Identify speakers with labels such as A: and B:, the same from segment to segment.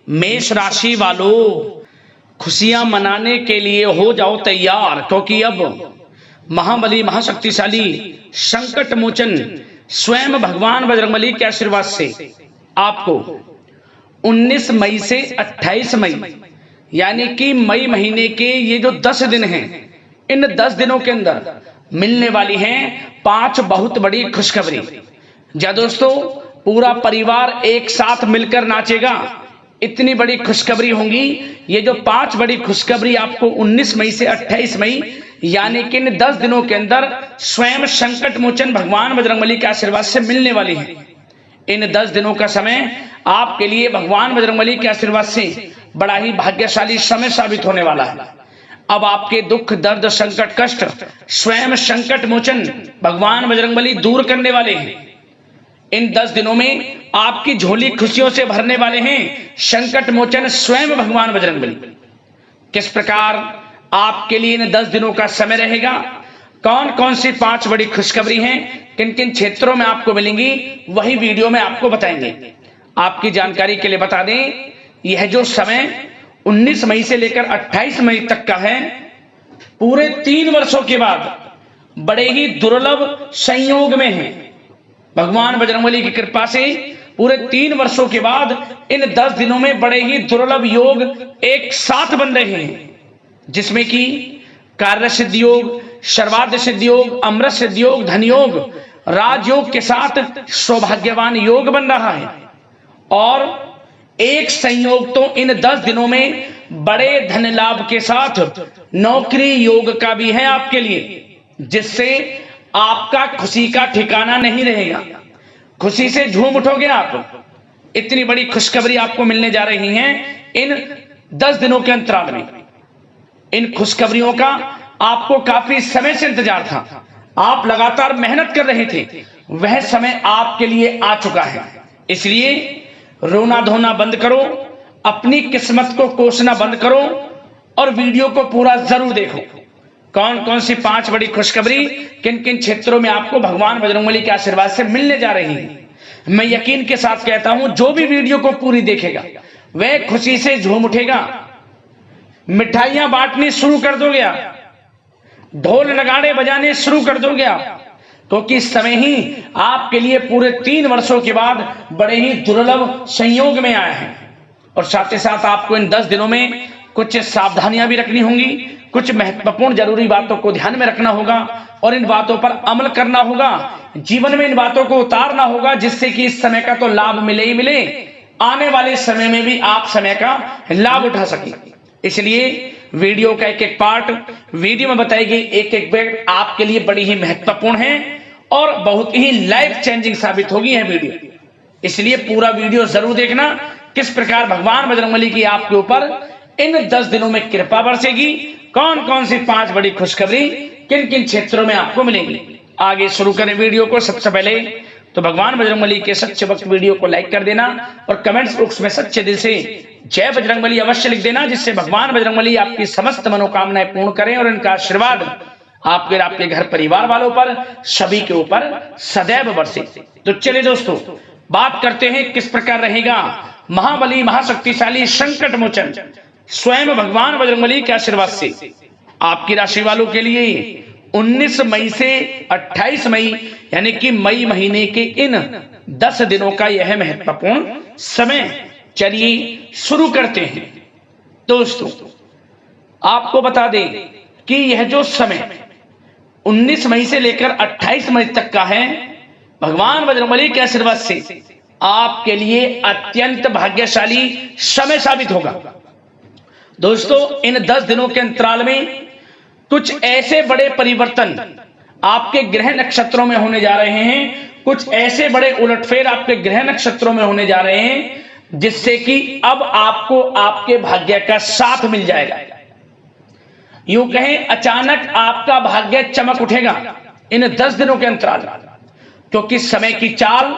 A: मेष राशि वालों, खुशियां मनाने के लिए हो जाओ तैयार, क्योंकि अब महाबली महाशक्तिशाली संकट मोचन स्वयं भगवान बजरंगबली के आशीर्वाद से आपको 19 मई से 28 मई यानी कि मई महीने के ये जो 10 दिन हैं, इन 10 दिनों के अंदर मिलने वाली हैं 5 बहुत बड़ी खुशखबरी। जा दोस्तों, पूरा परिवार एक साथ मिलकर नाचेगा, इतनी बड़ी खुशखबरी होंगी। ये जो 5 बड़ी खुशखबरी आपको 19 मई से 28 मई यानी कि इन 10 दिनों के अंदर स्वयं संकट मोचन भगवान बजरंगबली के आशीर्वाद से मिलने वाली है। इन 10 दिनों का समय आपके लिए भगवान बजरंगबली के आशीर्वाद से बड़ा ही भाग्यशाली समय साबित होने वाला है। अब आपके दुख दर्द संकट कष्ट स्वयं संकट मोचन भगवान बजरंगबली दूर करने वाले हैं। इन 10 दिनों में आपकी झोली खुशियों से भरने वाले हैं संकट मोचन स्वयं भगवान बजरंगबली। किस प्रकार आपके लिए इन 10 दिनों का समय रहेगा, कौन कौन सी 5 बड़ी खुशखबरी हैं, किन किन क्षेत्रों में आपको मिलेंगी, वही वीडियो में आपको बताएंगे। आपकी जानकारी के लिए बता दें, यह जो समय 19 मई से लेकर 28 मई तक का है, पूरे 3 वर्षों के बाद बड़े ही दुर्लभ संयोग में है। भगवान बजरंगबली की कृपा से पूरे 3 वर्षों के बाद इन 10 दिनों में बड़े ही दुर्लभ योग एक साथ बन रहे हैं, जिसमें कि कार्य सिद्धि योग, सर्वार्थ सिद्धि योग, अमृत सिद्धि योग, धन योग, राजयोग के साथ सौभाग्यवान योग बन रहा है। और एक संयोग तो इन 10 दिनों में बड़े धन लाभ के साथ नौकरी योग का भी है आपके लिए, जिससे आपका खुशी का ठिकाना नहीं रहेगा, खुशी से झूम उठोगे आप। इतनी बड़ी खुशखबरी आपको मिलने जा रही है इन 10 दिनों के अंतराल में। इन खुशखबरियों का आपको काफी समय से इंतजार था, आप लगातार मेहनत कर रहे थे, वह समय आपके लिए आ चुका है। इसलिए रोना धोना बंद करो, अपनी किस्मत को कोसना बंद करो और वीडियो को पूरा जरूर देखो। कौन कौन सी 5 बड़ी खुशखबरी किन किन क्षेत्रों में आपको भगवान बजरंगबली के आशीर्वाद से मिलने जा रही है, मैं यकीन के साथ कहता हूं, जो भी वीडियो को पूरी देखेगा वह खुशी से झूम उठेगा। मिठाइयां बांटनी शुरू कर दोगे आप, ढोल नगाड़े बजाने शुरू कर दोगे आप, क्योंकि इस समय ही आपके लिए पूरे 3 वर्षों के बाद बड़े ही दुर्लभ संयोग में आया है। और साथ ही साथ आपको इन 10 दिनों में कुछ सावधानियां भी रखनी होंगी, कुछ महत्वपूर्ण जरूरी बातों को ध्यान में रखना होगा और इन बातों पर अमल करना होगा, जीवन में इन बातों को उतारना होगा, जिससे कि इस समय का तो लाभ मिले ही मिले, आने वाले समय में भी आप समय का लाभ उठा सकें। इसलिए वीडियो का एक एक पार्ट वीडियो में बताई गई एक एक बात आपके लिए बड़ी ही महत्वपूर्ण है और बहुत ही लाइफ चेंजिंग साबित होगी यह वीडियो। इसलिए पूरा वीडियो जरूर देखना, किस प्रकार भगवान बजरंगबली की आपके ऊपर इन 10 दिनों में कृपा बरसेगी, कौन कौन सी 5 बड़ी खुशखबरी किन किन क्षेत्रों में आपको मिलेंगी। आगे शुरू करें वीडियो को। सबसे पहले तो भगवान बजरंगबली के सच्चे भक्त वीडियो को लाइक कर देना और कमेंट्स बॉक्स में सच्चे दिल से जय बजरंगबली अवश्य लिख देना, जिससे भगवान बजरंगबली आपकी समस्त मनोकामनाएं पूर्ण करें और इनका आशीर्वाद आपके घर परिवार वालों पर सभी के ऊपर सदैव बरसे। तो चलिए दोस्तों, बात करते हैं किस प्रकार रहेगा महाबली महाशक्तिशाली संकट मोचन स्वयं भगवान बजरंगबली के आशीर्वाद से आपकी राशि वालों के लिए 19 मई से 28 मई यानी कि मई महीने के इन 10 दिनों का यह महत्वपूर्ण समय। चलिए शुरू करते हैं। दोस्तों, आपको बता दें कि यह जो समय 19 मई से लेकर 28 मई तक का है, भगवान बजरंगबली के आशीर्वाद से आपके लिए अत्यंत भाग्यशाली समय साबित होगा। दोस्तों, इन 10 दिनों के अंतराल में कुछ ऐसे बड़े परिवर्तन आपके ग्रह नक्षत्रों में होने जा रहे हैं, कुछ ऐसे बड़े उलटफेर आपके ग्रह नक्षत्रों में होने जा रहे हैं, जिससे कि अब आपको आपके भाग्य का साथ मिल जाएगा। यूं कहें, अचानक आपका भाग्य चमक उठेगा इन 10 दिनों के अंतराल, क्योंकि समय की चाल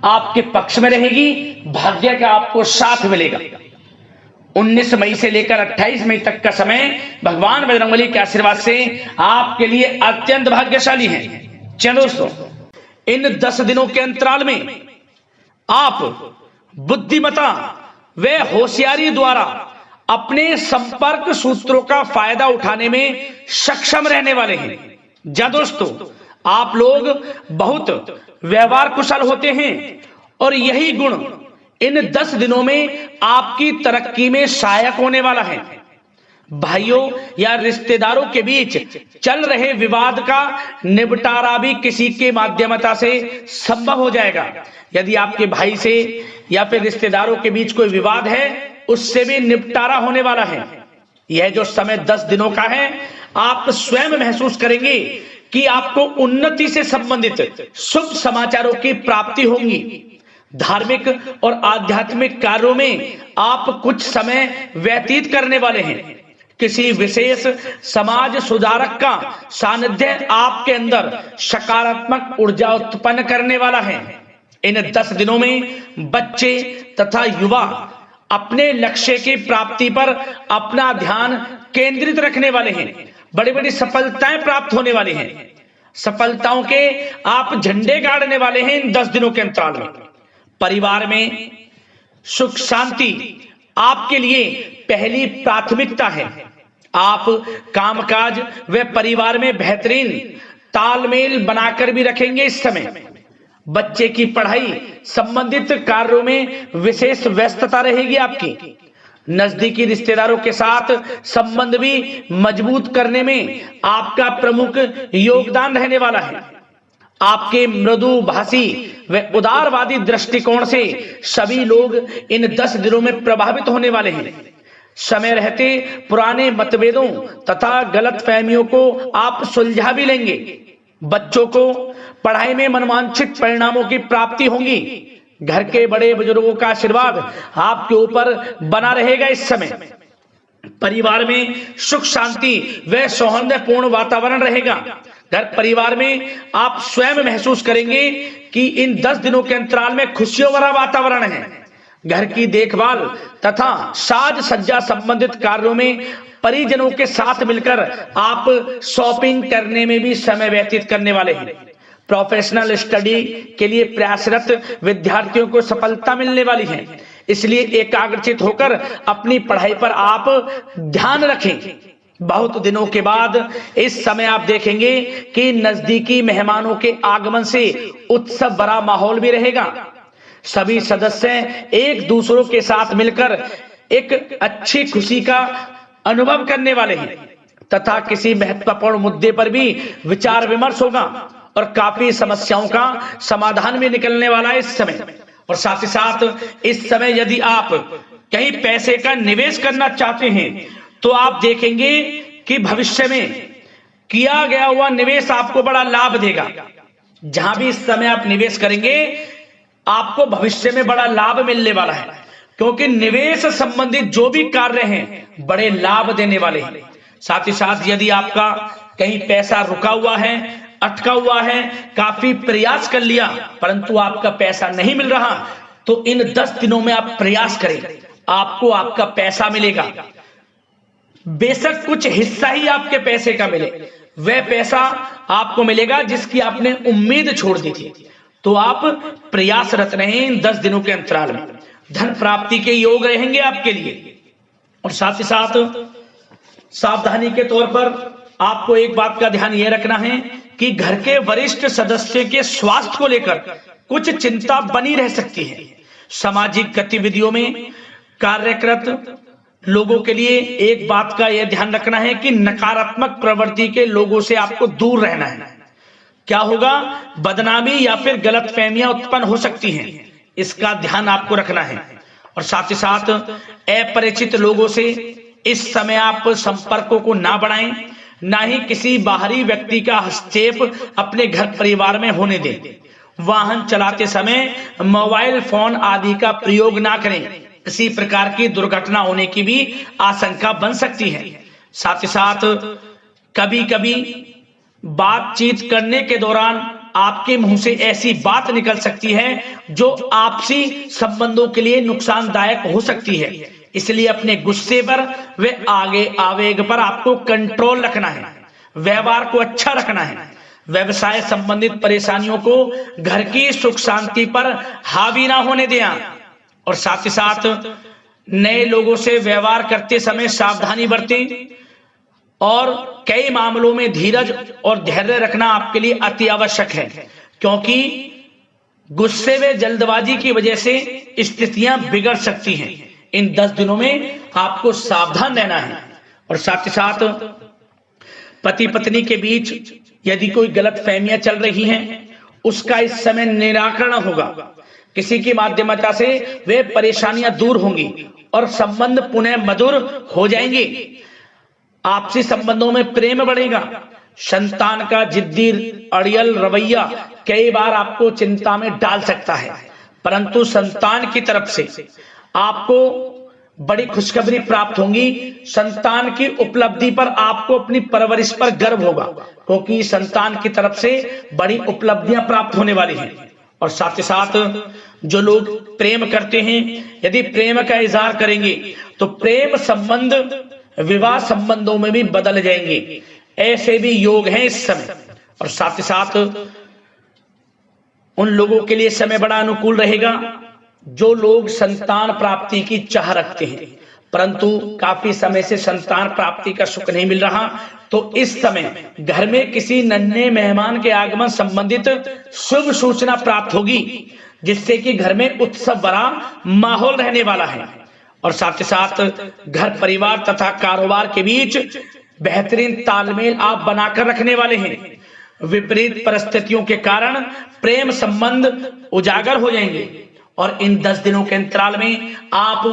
A: आपके पक्ष में रहेगी, भाग्य का आपको साथ मिलेगा। 19 मई से लेकर 28 मई तक का समय भगवान बजरंगबली के आशीर्वाद से आपके लिए अत्यंत भाग्यशाली है। चलो दोस्तों, इन 10 दिनों के अंतराल में आप बुद्धिमता वे होशियारी द्वारा अपने संपर्क सूत्रों का फायदा उठाने में सक्षम रहने वाले हैं। जा दोस्तों, आप लोग बहुत व्यवहार कुशल होते हैं और यही गुण इन 10 दिनों में आपकी तरक्की में सहायक होने वाला है। भाइयों या रिश्तेदारों के बीच चल रहे विवाद का निपटारा भी किसी के माध्यमता से संभव हो जाएगा। यदि आपके भाई से या फिर रिश्तेदारों के बीच कोई विवाद है, उससे भी निपटारा होने वाला है। यह जो समय 10 दिनों का है, आप स्वयं महसूस करेंगे कि आपको उन्नति से संबंधित शुभ समाचारों की प्राप्ति होगी। धार्मिक और आध्यात्मिक कार्यों में आप कुछ समय व्यतीत करने वाले हैं। किसी विशेष समाज सुधारक का सानिध्य आपके अंदर सकारात्मक ऊर्जा उत्पन्न करने वाला है। इन 10 दिनों में बच्चे तथा युवा अपने लक्ष्य की प्राप्ति पर अपना ध्यान केंद्रित रखने वाले हैं। बड़ी बड़ी सफलताएं प्राप्त होने वाली हैं। सफलताओं के आप झंडे गाड़ने वाले हैं इन 10 दिनों के अंतराल में। परिवार में सुख शांति आपके लिए पहली प्राथमिकता है। आप कामकाज व परिवार में बेहतरीन तालमेल बनाकर भी रखेंगे। इस समय बच्चे की पढ़ाई संबंधित कार्यों में विशेष व्यस्तता रहेगी आपकी। नजदीकी रिश्तेदारों के साथ संबंध भी मजबूत करने में आपका प्रमुख योगदान रहने वाला है। आपके मृदुभाषी व उदारवादी दृष्टिकोण से सभी लोग इन 10 दिनों में प्रभावित होने वाले हैं। समय रहते पुराने मतभेदों तथा गलतफहमियों को आप सुलझा भी लेंगे। बच्चों को पढ़ाई में मनवांछित परिणामों की प्राप्ति होगी। घर के बड़े बुजुर्गों का आशीर्वाद आपके ऊपर बना रहेगा। इस समय परिवार में सुख शांति व सौहार्दपूर्ण वातावरण रहेगा। घर परिवार में आप स्वयं महसूस करेंगे कि इन 10 दिनों के अंतराल में खुशियों भरा वातावरण है। घर की देखभाल तथा साज सज्जा संबंधित कार्यों में परिजनों के साथ मिलकर आप शॉपिंग करने में भी समय व्यतीत करने वाले हैं। प्रोफेशनल स्टडी के लिए प्रयासरत विद्यार्थियों को सफलता मिलने वाली है। इसलिए एकाग्रचित होकर अपनी पढ़ाई पर आप ध्यान रखें। बहुत दिनों के बाद इस समय आप देखेंगे कि नजदीकी मेहमानों के आगमन से उत्सव भरा माहौल भी रहेगा। सभी सदस्य एक दूसरों के साथ मिलकर एक अच्छी खुशी का अनुभव करने वाले हैं तथा किसी महत्वपूर्ण मुद्दे पर भी विचार विमर्श होगा और काफी समस्याओं का समाधान भी निकलने वाला है इस समय। और साथ ही साथ इस समय यदि आप कहीं पैसे का निवेश करना चाहते हैं तो आप देखेंगे कि भविष्य में किया गया हुआ निवेश आपको बड़ा लाभ देगा। जहां भी इस समय आप निवेश करेंगे आपको भविष्य में बड़ा लाभ मिलने वाला है, क्योंकि निवेश संबंधित जो भी कार्य हैं बड़े लाभ देने वाले हैं। साथ ही साथ यदि आपका कहीं पैसा रुका हुआ है, अटका हुआ है, काफी प्रयास कर लिया परंतु आपका पैसा नहीं मिल रहा, तो इन 10 दिनों में आप प्रयास करें, आपको आपका पैसा मिलेगा। बेशक कुछ हिस्सा ही आपके पैसे का मिले, वह पैसा आपको मिलेगा जिसकी आपने उम्मीद छोड़ दी थी। तो आप प्रयासरत रहें इन 10 दिनों के अंतराल में। धन प्राप्ति के योग रहेंगे आपके लिए। और साथ ही साथ सावधानी के तौर पर आपको एक बात का ध्यान यह रखना है कि घर के वरिष्ठ सदस्य के स्वास्थ्य को लेकर कुछ चिंता बनी रह सकती है। सामाजिक गतिविधियों में कार्यरत लोगों के लिए एक बात का यह ध्यान रखना है कि नकारात्मक प्रवृत्ति के लोगों से आपको दूर रहना है। क्या होगा, बदनामी या फिर गलतफहमियां उत्पन्न हो सकती हैं, इसका ध्यान आपको रखना है। और साथ ही साथ अपरिचित लोगों से इस समय आप संपर्कों को ना बढ़ाएं, ना ही किसी बाहरी व्यक्ति का हस्तक्षेप अपने घर परिवार में होने दें। वाहन चलाते समय मोबाइल फोन आदि का प्रयोग ना करें, किसी प्रकार की दुर्घटना होने की भी आशंका बन सकती है। साथ ही साथ कभी कभी बातचीत करने के दौरान आपके मुंह से ऐसी बात निकल सकती है जो आपसी संबंधों के लिए नुकसानदायक हो सकती है। इसलिए अपने गुस्से पर व आगे आवेग पर आपको कंट्रोल रखना है, व्यवहार को अच्छा रखना है। व्यवसाय संबंधित परेशानियों को घर की सुख शांति पर हावी ना होने दें। और साथ ही साथ नए लोगों से व्यवहार करते समय सावधानी बरतें और कई मामलों में धीरज और धैर्य रखना आपके लिए अति आवश्यक है, क्योंकि गुस्से में जल्दबाजी की वजह से स्थितियां बिगड़ सकती हैं। इन 10 दिनों में आपको सावधान रहना है। और साथ ही साथ पति पत्नी के बीच यदि कोई गलत फहमियां चल रही हैं, उसका इस समय निराकरण होगा। किसी की माध्यमता से वे परेशानियां दूर होंगी और संबंध पुनः मधुर हो जाएंगे। आपसी संबंधों में प्रेम बढ़ेगा। संतान का जिद्दी अड़ियल रवैया कई बार आपको चिंता में डाल सकता है, परंतु संतान की तरफ से आपको बड़ी खुशखबरी प्राप्त होगी। संतान की उपलब्धि पर आपको अपनी परवरिश पर गर्व होगा, क्योंकि संतान की तरफ से बड़ी उपलब्धियां प्राप्त होने वाली हैं। और साथ ही साथ जो लोग प्रेम करते हैं, यदि प्रेम का इजहार करेंगे तो प्रेम संबंध विवाह संबंधों में भी बदल जाएंगे। ऐसे भी योग हैं इस समय। और साथ ही साथ उन लोगों के लिए समय बड़ा अनुकूल रहेगा जो लोग संतान प्राप्ति की चाह रखते हैं, परंतु काफी समय से संतान प्राप्ति का सुख नहीं मिल रहा, तो इस समय घर में किसी नन्हे मेहमान के आगमन संबंधित शुभ सूचना प्राप्त होगी, जिससे कि घर में उत्सव भरा माहौल रहने वाला है। और साथ ही साथ घर परिवार तथा कारोबार के बीच बेहतरीन तालमेल आप बनाकर रखने वाले हैं। विपरीत परिस्थितियों के कारण प्रेम संबंध उजागर हो जाएंगे और इन 10 दिनों के अंतराल में आप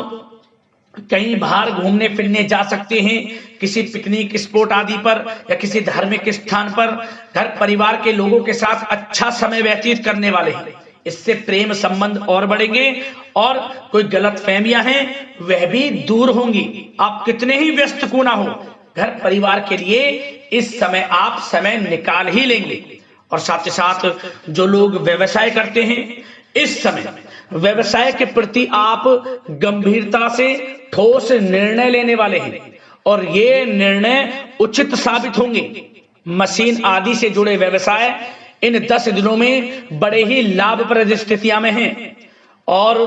A: कहीं बाहर घूमने फिरने जा सकते हैं, किसी पिकनिक स्पॉट आदि पर या किसी धार्मिक स्थान पर घर परिवार के लोगों के साथ अच्छा समय व्यतीत करने वाले हैं। इससे प्रेम संबंध और बढ़ेंगे और कोई गलत फहमियां हैं वह भी दूर होंगी। आप कितने ही व्यस्त क्यों ना हो, घर परिवार के लिए इस समय आप समय निकाल ही लेंगे। और साथ ही साथ जो लोग व्यवसाय करते हैं, इस समय व्यवसाय के प्रति आप गंभीरता से ठोस निर्णय लेने वाले हैं और ये निर्णय उचित साबित होंगे। मशीन आदि से जुड़े व्यवसाय इन 10 दिनों में बड़े ही लाभप्रद स्थितियां में हैं। और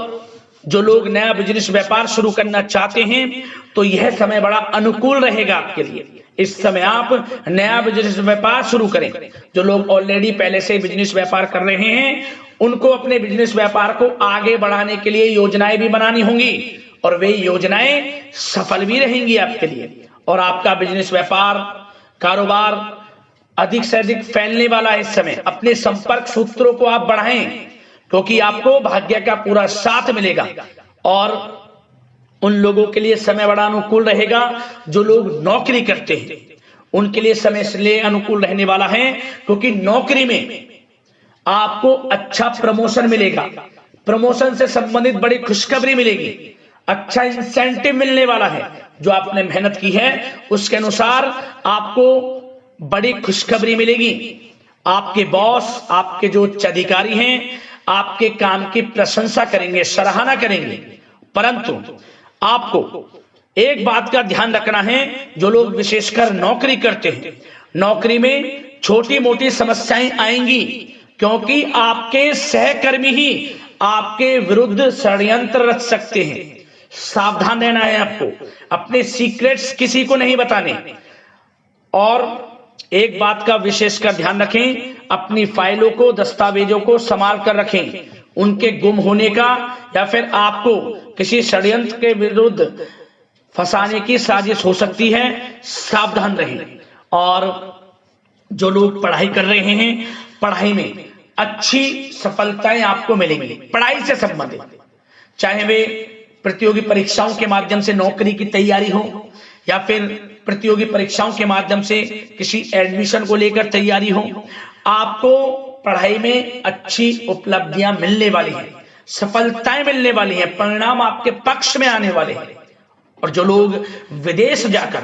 A: जो लोग नया बिजनेस व्यापार शुरू करना चाहते हैं तो यह समय बड़ा अनुकूल रहेगा आपके लिए। इस समय आप नया बिजनेस व्यापार शुरू करें। जो लोग ऑलरेडी पहले से बिजनेस व्यापार कर रहे हैं उनको अपने बिजनेस व्यापार को आगे बढ़ाने के लिए योजनाएं भी बनानी होंगी और वे योजनाएं सफल भी रहेंगी आपके लिए। और आपका बिजनेस व्यापार कारोबार अधिक से अधिक फैलने वाला है। इस समय अपने संपर्क सूत्रों को आप बढ़ाएं, क्योंकि आपको भाग्य का पूरा साथ मिलेगा। और उन लोगों के लिए समय बड़ा अनुकूल रहेगा जो लोग नौकरी करते हैं, उनके लिए समय इसलिए अनुकूल रहने वाला है क्योंकि नौकरी में आपको अच्छा प्रमोशन मिलेगा। प्रमोशन से संबंधित बड़ी खुशखबरी मिलेगी, अच्छा इंसेंटिव मिलने वाला है। जो आपने मेहनत की है उसके अनुसार आपको बड़ी खुशखबरी मिलेगी। आपके बॉस, आपके जो उच्च अधिकारी हैं, आपके काम की प्रशंसा करेंगे, सराहना करेंगे। परंतु आपको एक बात का ध्यान रखना है, जो लोग विशेषकर नौकरी करते हैं, नौकरी में छोटी मोटी समस्याएं आएंगी, क्योंकि आपके सहकर्मी ही आपके विरुद्ध षड्यंत्र रच सकते हैं। सावधान रहना है आपको, अपने सीक्रेट्स किसी को नहीं बताने। और एक बात का विशेषकर ध्यान रखें, अपनी फाइलों को, दस्तावेजों को संभाल कर रखें। उनके गुम होने का या फिर आपको किसी षड्यंत्र के विरुद्ध फंसाने की साजिश हो सकती है, सावधान रहें। और जो लोग पढ़ाई कर रहे हैं, पढ़ाई में अच्छी सफलताएं आपको मिलेंगी। पढ़ाई से संबंधित, चाहे वे प्रतियोगी परीक्षाओं के माध्यम से नौकरी की तैयारी हो या फिर प्रतियोगी परीक्षाओं के माध्यम से किसी एडमिशन को लेकर तैयारी हो, आपको पढ़ाई में अच्छी उपलब्धियां मिलने वाली हैं, सफलताएं मिलने वाली हैं, परिणाम आपके पक्ष में आने वाले हैं। और जो लोग विदेश जाकर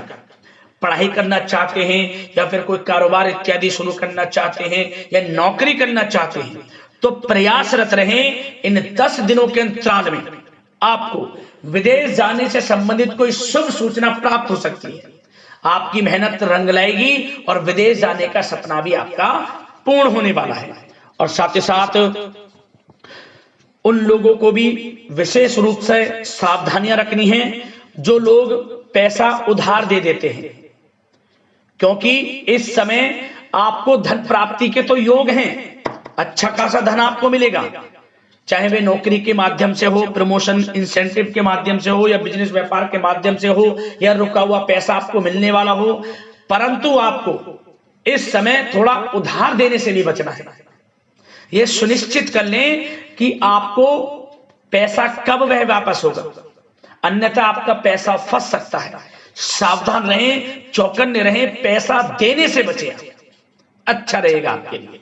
A: पढ़ाई करना चाहते हैं या फिर कोई कारोबार इत्यादि शुरू करना चाहते हैं या नौकरी करना चाहते हैं, तो प्रयासरत रहें। इन 10 दिनों के अंतराल में आपको विदेश जाने से संबंधित कोई शुभ सूचना प्राप्त हो सकती है। आपकी मेहनत रंग लाएगी और विदेश जाने का सपना भी आपका पूर्ण होने वाला है। और साथ ही साथ उन लोगों को भी विशेष रूप से सावधानियां रखनी है जो लोग पैसा उधार दे देते हैं, क्योंकि इस समय आपको धन प्राप्ति के तो योग हैं, अच्छा खासा धन आपको मिलेगा, चाहे वे नौकरी के माध्यम से हो, प्रमोशन इंसेंटिव के माध्यम से हो, या बिजनेस व्यापार के माध्यम से हो, या रुका हुआ पैसा आपको मिलने वाला हो। परंतु आपको इस समय थोड़ा उधार देने से भी बचना है। यह सुनिश्चित कर लें कि आपको पैसा कब वह वापस होगा, अन्यथा आपका पैसा फंस सकता है। सावधान रहें, चौकन्ने रहें, पैसा देने से बचें, अच्छा रहेगा आपके लिए।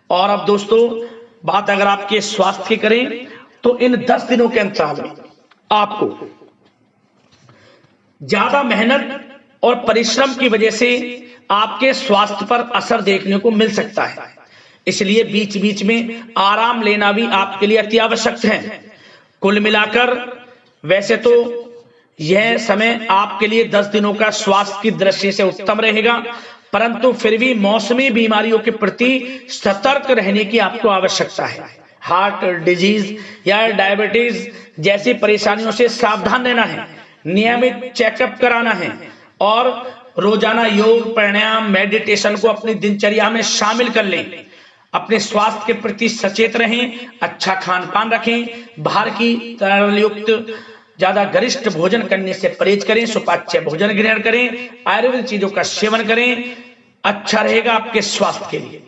A: और अब दोस्तों, बात अगर आपके स्वास्थ्य की करें तो इन 10 दिनों के अंतराल में आपको ज्यादा मेहनत और परिश्रम की वजह से आपके स्वास्थ्य पर असर देखने को मिल सकता है, इसलिए बीच बीच में आराम लेना भी आपके लिए अति आवश्यक है। कुल मिलाकर वैसे तो यह समय आपके लिए 10 दिनों का स्वास्थ्य की दृष्टि से उत्तम रहेगा, परंतु फिर भी मौसमी बीमारियों के प्रति सतर्क रहने की आपको आवश्यकता है। हार्ट डिजीज या डायबिटीज जैसी परेशानियों से सावधान रहना है, नियमित चेकअप कराना है और रोजाना योग, प्राणायाम, मेडिटेशन को अपनी दिनचर्या में शामिल कर लें। अपने स्वास्थ्य के प्रति सचेत रहें, अच्छा खान पान रखें, बाहर की तरल युक्त ज्यादा गरिष्ठ भोजन करने से परहेज करें, सुपाच्य भोजन ग्रहण करें, आयुर्वेदिक चीजों का सेवन करें, अच्छा रहेगा आपके स्वास्थ्य के लिए।